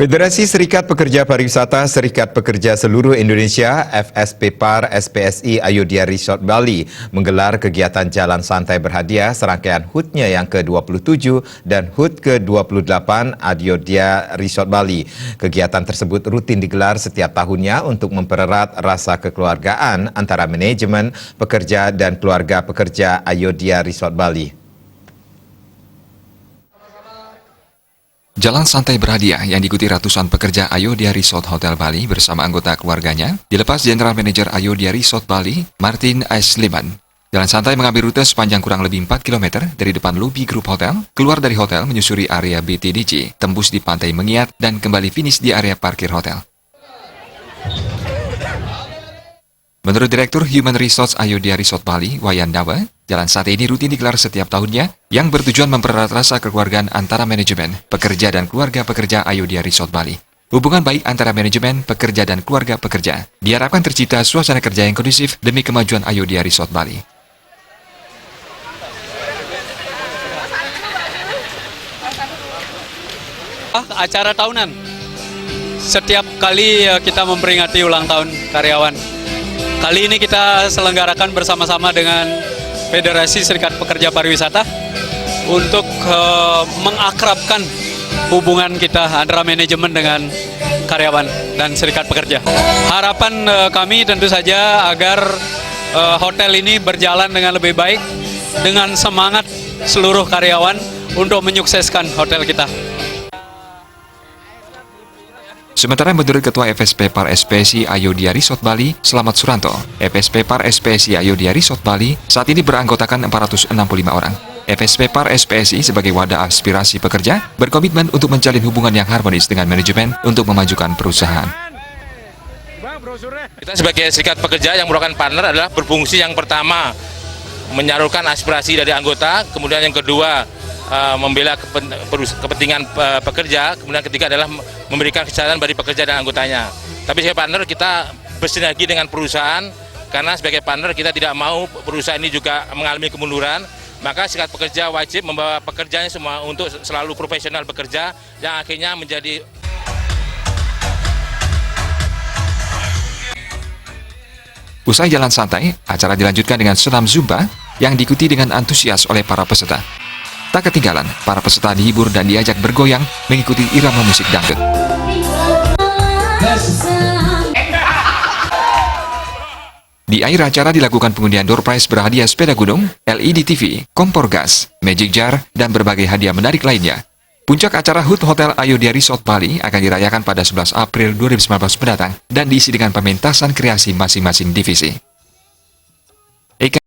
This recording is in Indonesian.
Federasi Serikat Pekerja Pariwisata Serikat Pekerja Seluruh Indonesia FSPPAR SPSI Ayodhya Resort Bali menggelar kegiatan Jalan Santai Berhadiah serangkaian HUT-nya yang ke-27 dan HUT ke-28 Ayodhya Resort Bali. Kegiatan tersebut rutin digelar setiap tahunnya untuk mempererat rasa kekeluargaan antara manajemen, pekerja dan keluarga pekerja Ayodhya Resort Bali. Jalan Santai Berhadiah yang diikuti ratusan pekerja Ayodhya Resort Hotel Bali bersama anggota keluarganya dilepas General Manager Ayodhya Resort Bali, Martin Aisliman. Jalan santai mengambil rute sepanjang kurang lebih 4 km dari depan lobi grup hotel, keluar dari hotel menyusuri area BTDC, tembus di Pantai Mengiat, dan kembali finish di area parkir hotel. Menurut Direktur Human Resource Ayodhya Resort Bali, Wayan Dawa, jalan santai ini rutin digelar setiap tahunnya yang bertujuan mempererat rasa kekeluargaan antara manajemen, pekerja dan keluarga pekerja Ayodhya Resort Bali. Hubungan baik antara manajemen, pekerja dan keluarga pekerja diharapkan tercipta suasana kerja yang kondusif demi kemajuan Ayodhya Resort Bali. Acara tahunan. Setiap kali kita memperingati ulang tahun karyawan. Kali ini kita selenggarakan bersama-sama dengan Federasi Serikat Pekerja Pariwisata untuk mengakrabkan hubungan kita antara manajemen dengan karyawan dan serikat pekerja. Harapan kami tentu saja agar hotel ini berjalan dengan lebih baik dengan semangat seluruh karyawan untuk menyukseskan hotel kita. Sementara menurut Ketua FSPPAR SPSI Ayodhya Resort Bali, Slamet Suranto, FSPPAR SPSI Ayodhya Resort Bali saat ini beranggotakan 465 orang. FSPPAR SPSI sebagai wadah aspirasi pekerja berkomitmen untuk menjalin hubungan yang harmonis dengan manajemen untuk memajukan perusahaan. Kita sebagai serikat pekerja yang merupakan partner adalah berfungsi yang pertama menyalurkan aspirasi dari anggota, kemudian yang kedua membela kepentingan pekerja, kemudian ketiga adalah memberikan kesejahteraan bagi pekerja dan anggotanya. Tapi sebagai partner kita bersinergi dengan perusahaan, karena sebagai partner kita tidak mau perusahaan ini juga mengalami kemunduran, maka serikat pekerja wajib membawa pekerjanya semua untuk selalu profesional bekerja, yang akhirnya menjadi Usai jalan santai, acara dilanjutkan dengan senam Zumba yang diikuti dengan antusias oleh para peserta. Tak ketinggalan, para peserta dihibur dan diajak bergoyang mengikuti irama musik dangdut. Di akhir acara dilakukan pengundian door prize berhadiah sepeda gunung, LED TV, kompor gas, magic jar, dan berbagai hadiah menarik lainnya. Puncak acara HUT Hotel Ayodhya Resort Bali akan dirayakan pada 11 April 2019 mendatang dan diisi dengan pementasan kreasi masing-masing divisi.